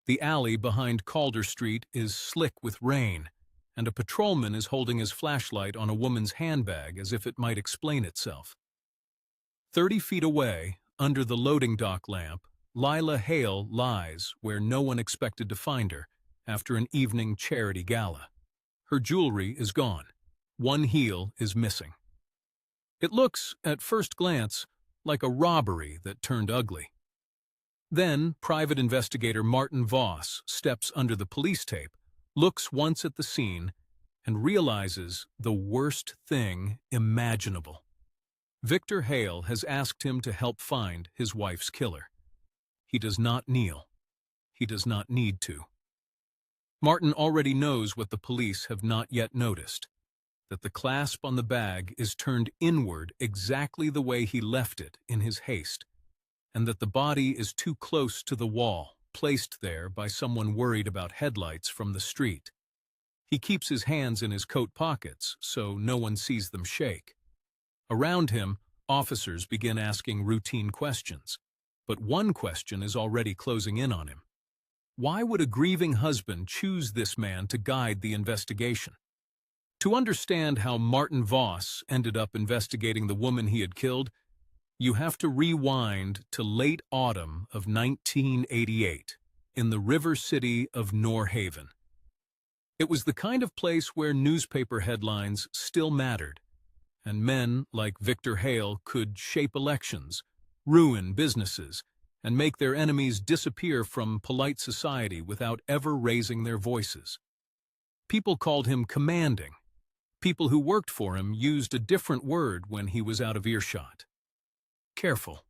The alley behind Calder Street is slick with rain, and a patrolman is holding his flashlight on a woman's handbag as if it might explain itself. 30 feet away, under the loading dock lamp, Lila Hale lies where no one expected to find her after an evening charity gala. Her jewelry is gone. One heel is missing. It looks, at first glance, like a robbery that turned ugly. Then, private investigator Martin Voss steps under the police tape, looks once at the scene, and realizes the worst thing imaginable. Victor Hale has asked him to help find his wife's killer. He does not kneel. He does not need to. Martin already knows what the police have not yet noticed, that the clasp on the bag is turned inward exactly the way he left it in his haste, and that the body is too close to the wall, placed there by someone worried about headlights from the street. He keeps his hands in his coat pockets so no one sees them shake. Around him, officers begin asking routine questions, but one question is already closing in on him. Why would a grieving husband choose this man to guide the investigation? To understand how Martin Voss ended up investigating the woman he had killed, you have to rewind to late autumn of 1988 in the river city of Norhaven. It was the kind of place where newspaper headlines still mattered, and men like Victor Hale could shape elections, ruin businesses, and make their enemies disappear from polite society without ever raising their voices. People called him commanding. People who worked for him used a different word when he was out of earshot. Careful.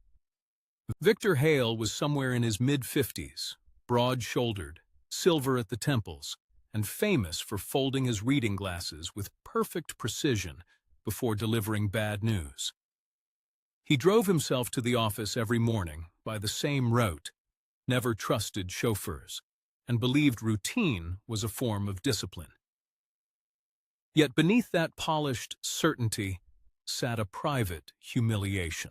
Victor Hale was somewhere in his mid-50s, broad-shouldered, silver at the temples, and famous for folding his reading glasses with perfect precision before delivering bad news. He drove himself to the office every morning by the same route, never trusted chauffeurs, and believed routine was a form of discipline. Yet beneath that polished certainty sat a private humiliation.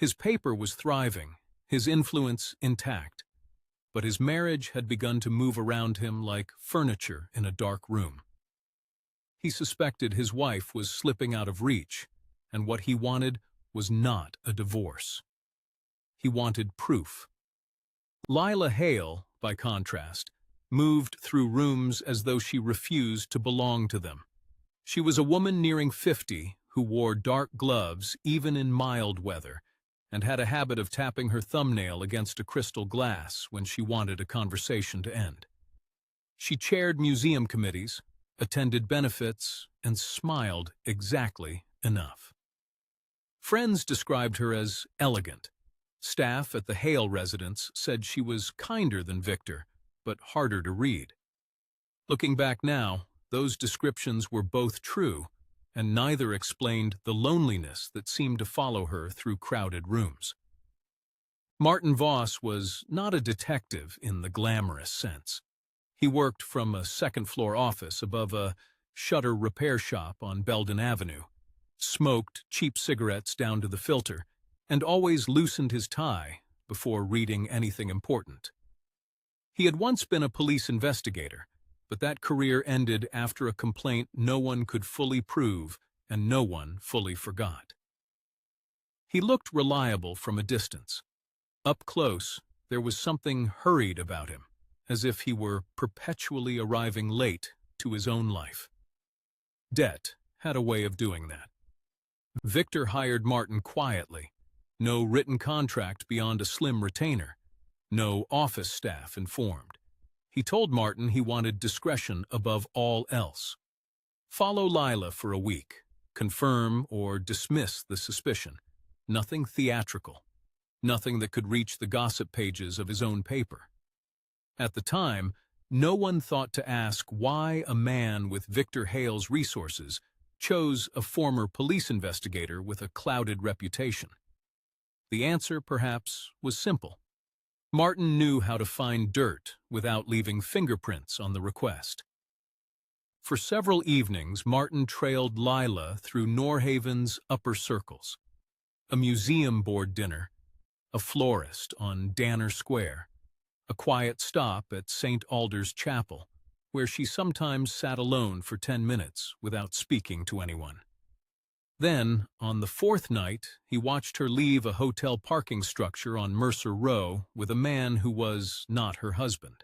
His paper was thriving, his influence intact, but his marriage had begun to move around him like furniture in a dark room. He suspected his wife was slipping out of reach, and what he wanted was not a divorce. He wanted proof. Lila Hale, by contrast, moved through rooms as though she refused to belong to them. She was a woman nearing 50 who wore dark gloves even in mild weather and had a habit of tapping her thumbnail against a crystal glass when she wanted a conversation to end. She chaired museum committees, attended benefits, and smiled exactly enough. Friends described her as elegant. Staff at the Hale residence said she was kinder than Victor, but harder to read. Looking back now, those descriptions were both true, and neither explained the loneliness that seemed to follow her through crowded rooms. Martin Voss was not a detective in the glamorous sense. He worked from a second-floor office above a shutter repair shop on Belden Avenue, smoked cheap cigarettes down to the filter, and always loosened his tie before reading anything important. He had once been a police investigator, but that career ended after a complaint no one could fully prove and no one fully forgot. He looked reliable from a distance. Up close, there was something hurried about him, as if he were perpetually arriving late to his own life. Debt had a way of doing that. Victor hired Martin quietly, no written contract beyond a slim retainer, no office staff informed. He told Martin he wanted discretion above all else. Follow Lila for a week, confirm or dismiss the suspicion. Nothing theatrical, nothing that could reach the gossip pages of his own paper. At the time, no one thought to ask why a man with Victor Hale's resources chose a former police investigator with a clouded reputation. The answer, perhaps, was simple. Martin knew how to find dirt without leaving fingerprints on the request. For several evenings, Martin trailed Lila through Norhaven's upper circles. A museum board dinner, a florist on Danner Square, a quiet stop at St. Alder's Chapel, where she sometimes sat alone for 10 minutes without speaking to anyone. Then, on the fourth night, he watched her leave a hotel parking structure on Mercer Row with a man who was not her husband.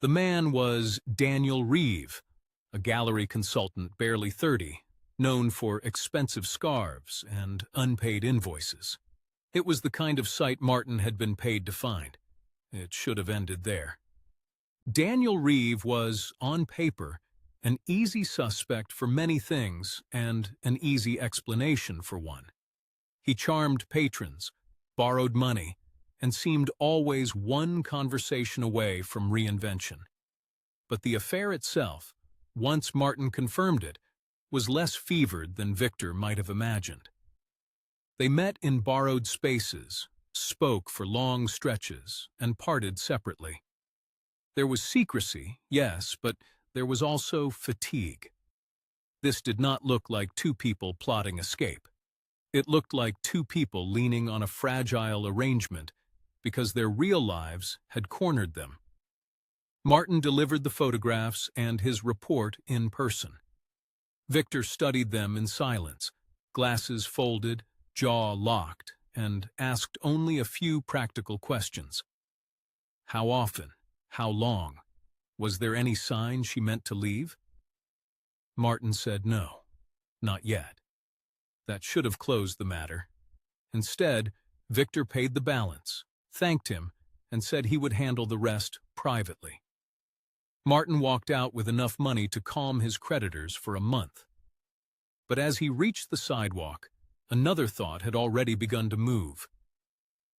The man was Daniel Reeve, a gallery consultant barely 30, known for expensive scarves and unpaid invoices. It was the kind of sight Martin had been paid to find. It should have ended there. Daniel Reeve was, on paper, an easy suspect for many things and an easy explanation for one. He charmed patrons, borrowed money, and seemed always one conversation away from reinvention. But the affair itself, once Martin confirmed it, was less fevered than Victor might have imagined. They met in borrowed spaces, spoke for long stretches, and parted separately. There was secrecy, yes, but there was also fatigue. This did not look like two people plotting escape. It looked like two people leaning on a fragile arrangement because their real lives had cornered them. Martin delivered the photographs and his report in person. Victor studied them in silence, glasses folded, jaw locked, and asked only a few practical questions. How often? How long? Was there any sign she meant to leave? Martin said no, not yet. That should have closed the matter. Instead, Victor paid the balance, thanked him, and said he would handle the rest privately. Martin walked out with enough money to calm his creditors for a month. But as he reached the sidewalk, another thought had already begun to move.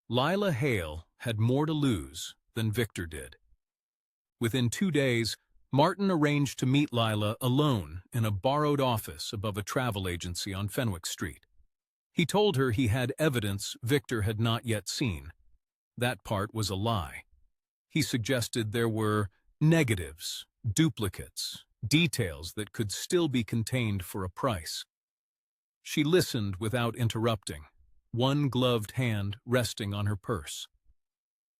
Lila Hale had more to lose than Victor did. Within 2 days, Martin arranged to meet Lila alone in a borrowed office above a travel agency on Fenwick Street. He told her he had evidence Victor had not yet seen. That part was a lie. He suggested there were negatives, duplicates, details that could still be contained for a price. She listened without interrupting, one gloved hand resting on her purse.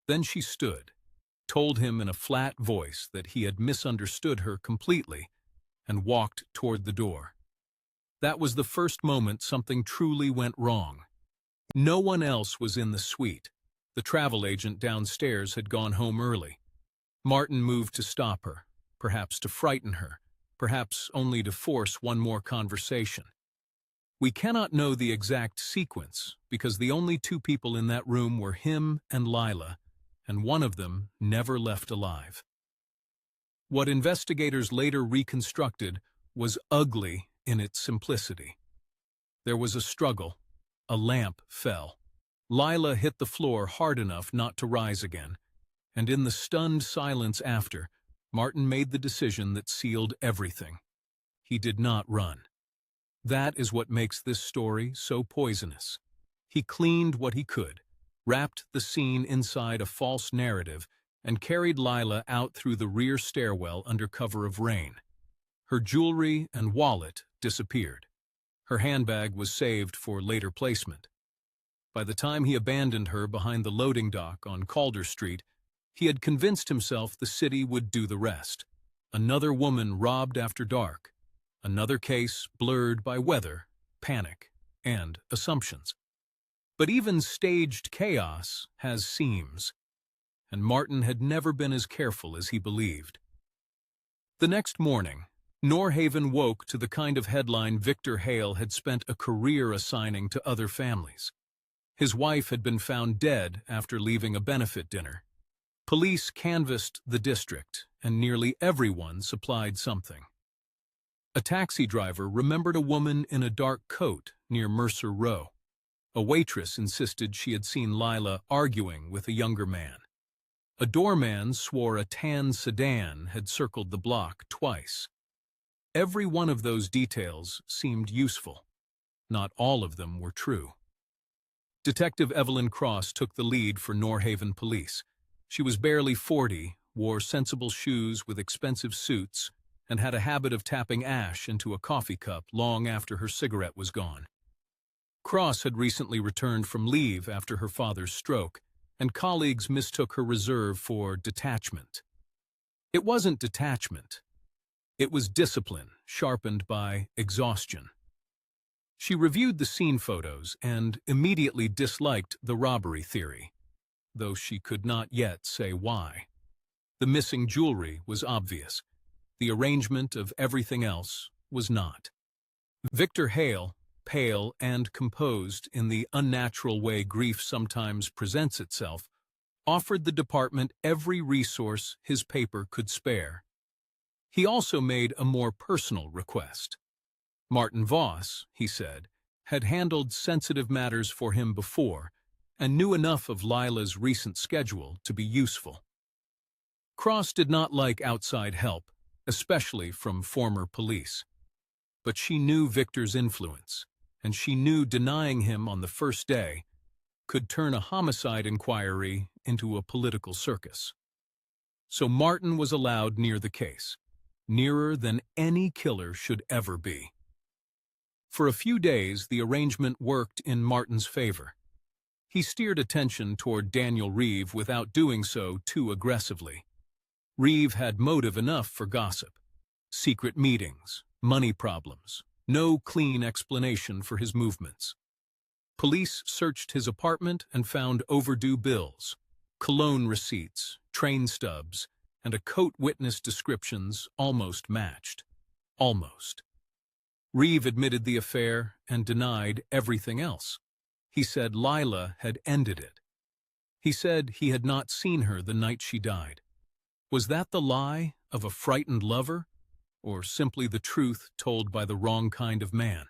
Then she stood, told him in a flat voice that he had misunderstood her completely, and walked toward the door. That was the first moment something truly went wrong. No one else was in the suite. The travel agent downstairs had gone home early. Martin moved to stop her, perhaps to frighten her, perhaps only to force one more conversation. We cannot know the exact sequence because the only two people in that room were him and Lila, and one of them never left alive. What investigators later reconstructed was ugly in its simplicity. There was a struggle. A lamp fell. Lila hit the floor hard enough not to rise again, and in the stunned silence after, Martin made the decision that sealed everything. He did not run. That is what makes this story so poisonous. He cleaned what he could, wrapped the scene inside a false narrative, and carried Lila out through the rear stairwell under cover of rain. Her jewelry and wallet disappeared. Her handbag was saved for later placement. By the time he abandoned her behind the loading dock on Calder Street, he had convinced himself the city would do the rest. Another woman robbed after dark. Another case blurred by weather, panic, and assumptions. But even staged chaos has seams, and Martin had never been as careful as he believed. The next morning, Norhaven woke to the kind of headline Victor Hale had spent a career assigning to other families. His wife had been found dead after leaving a benefit dinner. Police canvassed the district, and nearly everyone supplied something. A taxi driver remembered a woman in a dark coat near Mercer Row. A waitress insisted she had seen Lila arguing with a younger man. A doorman swore a tan sedan had circled the block twice. Every one of those details seemed useful. Not all of them were true. Detective Evelyn Cross took the lead for Norhaven Police. She was barely 40, wore sensible shoes with expensive suits, and had a habit of tapping ash into a coffee cup long after her cigarette was gone. Cross had recently returned from leave after her father's stroke, and colleagues mistook her reserve for detachment. It wasn't detachment. It was discipline, sharpened by exhaustion. She reviewed the scene photos and immediately disliked the robbery theory, though she could not yet say why. The missing jewelry was obvious. The arrangement of everything else was not. Victor Hale, pale and composed in the unnatural way grief sometimes presents itself, offered the department every resource his paper could spare. He also made a more personal request. Martin Voss, he said, had handled sensitive matters for him before and knew enough of Lila's recent schedule to be useful. Cross did not like outside help, especially from former police. But she knew Victor's influence, and she knew denying him on the first day could turn a homicide inquiry into a political circus. So Martin was allowed near the case, nearer than any killer should ever be. For a few days, the arrangement worked in Martin's favor. He steered attention toward Daniel Reeve without doing so too aggressively. Reeve had motive enough for gossip. Secret meetings, money problems, no clean explanation for his movements. Police searched his apartment and found overdue bills, cologne receipts, train stubs, and a coat witness descriptions almost matched. Almost. Reeve admitted the affair and denied everything else. He said Lila had ended it. He said he had not seen her the night she died. Was that the lie of a frightened lover, or simply the truth told by the wrong kind of man?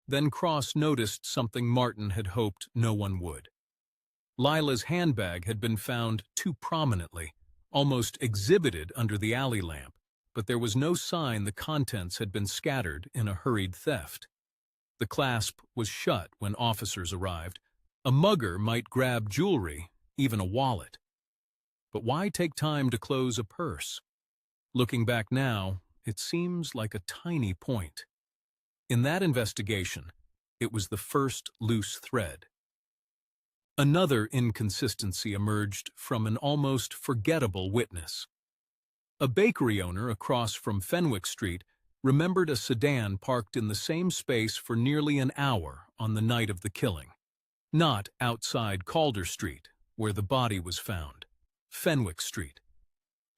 Then Cross noticed something Martin had hoped no one would. Lila's handbag had been found too prominently, almost exhibited under the alley lamp, but there was no sign the contents had been scattered in a hurried theft. The clasp was shut when officers arrived. A mugger might grab jewelry, even a wallet. But why take time to close a purse? Looking back now, it seems like a tiny point. In that investigation, it was the first loose thread. Another inconsistency emerged from an almost forgettable witness. A bakery owner across from Fenwick Street remembered a sedan parked in the same space for nearly an hour on the night of the killing. Not outside Calder Street, where the body was found. Fenwick Street.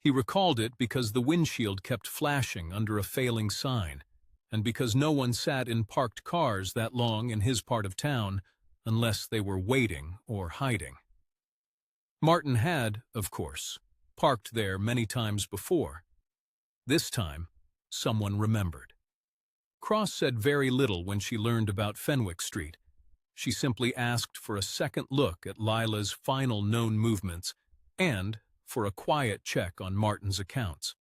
He recalled it because the windshield kept flashing under a failing sign, and because no one sat in parked cars that long in his part of town unless they were waiting or hiding. Martin had, of course, parked there many times before. This time, someone remembered. Cross said very little when she learned about Fenwick Street. She simply asked for a second look at Lila's final known movements and for a quiet check on Martin's accounts.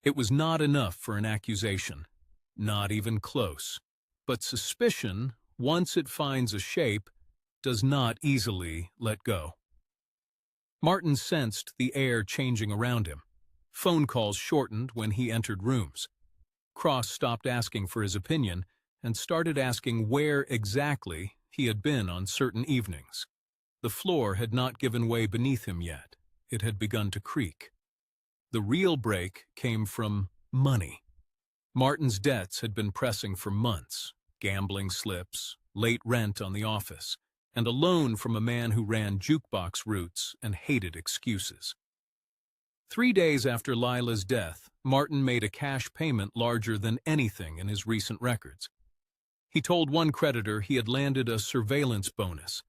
It was not enough for an accusation, not even close. But suspicion, once it finds a shape, does not easily let go. Martin sensed the air changing around him. Phone calls shortened when he entered rooms. Cross stopped asking for his opinion and started asking where exactly he had been on certain evenings. The floor had not given way beneath him yet. It had begun to creak. The real break came from money. Martin's debts had been pressing for months. Gambling slips, late rent on the office, and a loan from a man who ran jukebox routes and hated excuses. 3 days after Lila's death, Martin made a cash payment larger than anything in his recent records. He told one creditor he had landed a surveillance bonus.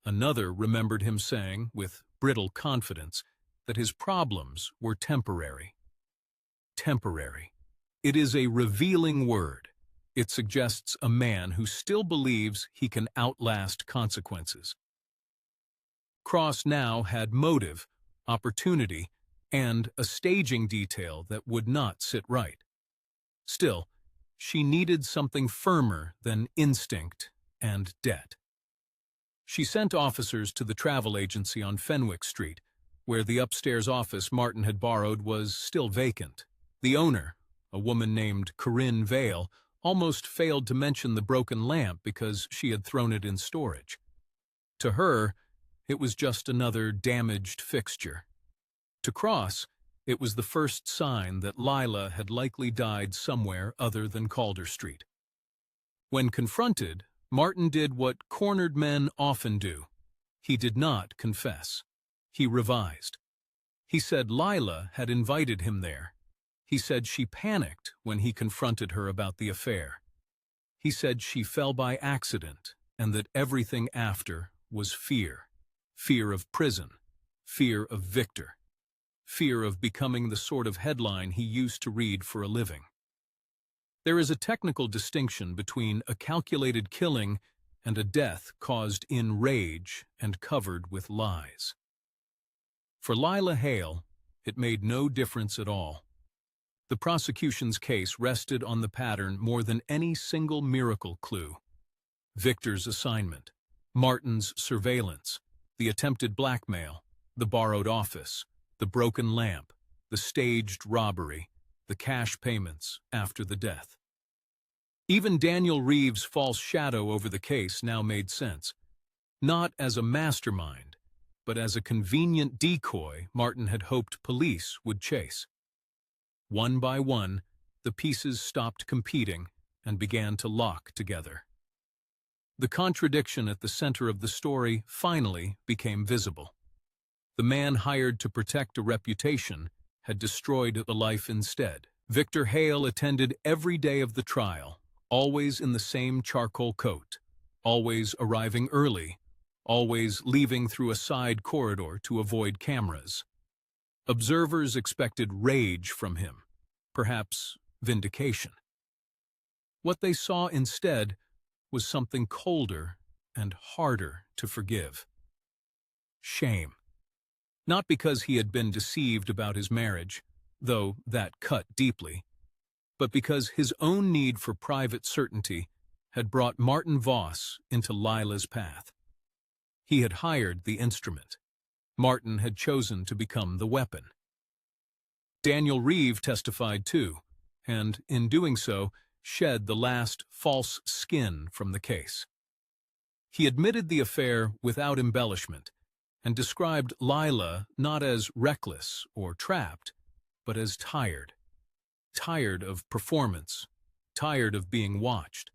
Another remembered him saying, with brittle confidence, that his problems were temporary. Temporary. It is a revealing word. It suggests a man who still believes he can outlast consequences. Cross now had motive, opportunity, and a staging detail that would not sit right. Still, she needed something firmer than instinct and debt. She sent officers to the travel agency on Fenwick Street, where the upstairs office Martin had borrowed was still vacant. The owner, a woman named Corinne Vale, almost failed to mention the broken lamp because she had thrown it in storage. To her, it was just another damaged fixture. To Cross, it was the first sign that Lila had likely died somewhere other than Calder Street. When confronted, Martin did what cornered men often do. He did not confess. He revised. He said Lila had invited him there. He said she panicked when he confronted her about the affair. He said she fell by accident and that everything after was fear. Fear of prison. Fear of Victor. Fear of becoming the sort of headline he used to read for a living. There is a technical distinction between a calculated killing and a death caused in rage and covered with lies. For Lila Hale, it made no difference at all. The prosecution's case rested on the pattern more than any single miracle clue. Victor's assignment, Martin's surveillance, the attempted blackmail, the borrowed office, the broken lamp, the staged robbery, the cash payments after the death. Even Daniel Reeves' false shadow over the case now made sense, not as a mastermind, but as a convenient decoy Martin had hoped police would chase. One by one, the pieces stopped competing and began to lock together. The contradiction at the center of the story finally became visible. The man hired to protect a reputation had destroyed a life instead. Victor Hale attended every day of the trial, always in the same charcoal coat, always arriving early, always leaving through a side corridor to avoid cameras. Observers expected rage from him, perhaps vindication. What they saw instead was something colder and harder to forgive. Shame. Not because he had been deceived about his marriage, though that cut deeply, but because his own need for private certainty had brought Martin Voss into Lila's path. He had hired the instrument. Martin had chosen to become the weapon. Daniel Reeve testified too, and in doing so, shed the last false skin from the case. He admitted the affair without embellishment, and described Lila not as reckless or trapped, but as tired. Tired of performance, tired of being watched,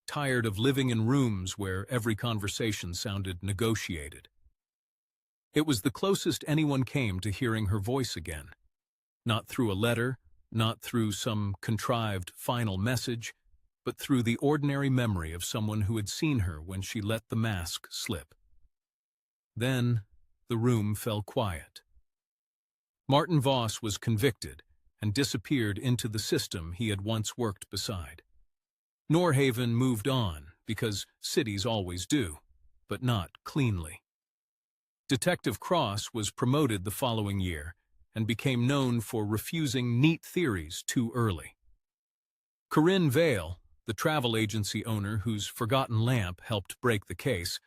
tired of living in rooms where every conversation sounded negotiated. It was the closest anyone came to hearing her voice again. Not through a letter, not through some contrived final message, but through the ordinary memory of someone who had seen her when she let the mask slip. Then the room fell quiet. Martin Voss was convicted and disappeared into the system he had once worked beside. Norhaven moved on, because cities always do, but not cleanly. Detective Cross was promoted the following year and became known for refusing neat theories too early. Corinne Vale, the travel agency owner whose forgotten lamp helped break the case,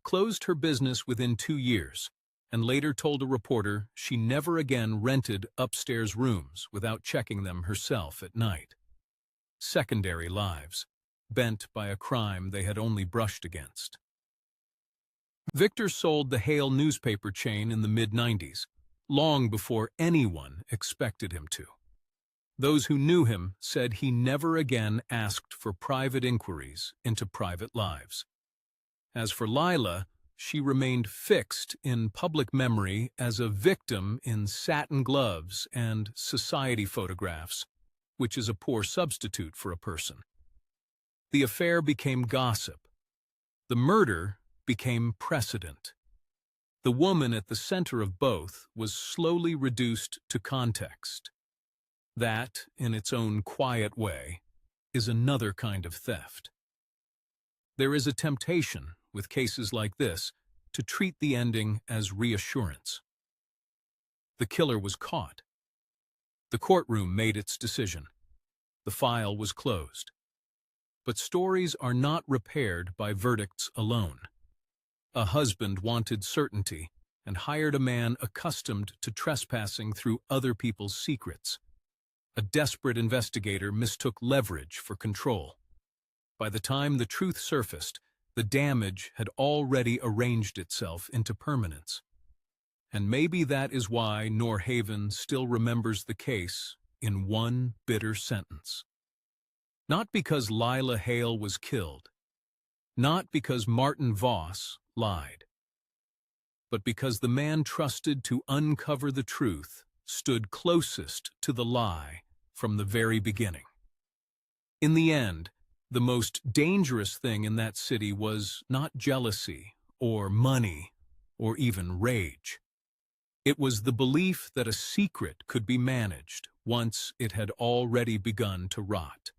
closed her business within 2 years, and later told a reporter she never again rented upstairs rooms without checking them herself at night. Secondary lives, bent by a crime they had only brushed against. Victor sold the Hale newspaper chain in the mid-90s, long before anyone expected him to. Those who knew him said he never again asked for private inquiries into private lives. As for Lila, she remained fixed in public memory as a victim in satin gloves and society photographs, which is a poor substitute for a person. The affair became gossip. The murder became precedent. The woman at the center of both was slowly reduced to context. That, in its own quiet way, is another kind of theft. There is a temptation, with cases like this, to treat the ending as reassurance. The killer was caught. The courtroom made its decision. The file was closed. But stories are not repaired by verdicts alone. A husband wanted certainty and hired a man accustomed to trespassing through other people's secrets. A desperate investigator mistook leverage for control. By the time the truth surfaced, The damage had already arranged itself into permanence. And maybe that is why Norhaven still remembers the case in one bitter sentence. Not because Lila Hale was killed, not because Martin Voss lied, but because the man trusted to uncover the truth stood closest to the lie from the very beginning. In the end, the most dangerous thing in that city was not jealousy or money or even rage. It was the belief that a secret could be managed once it had already begun to rot.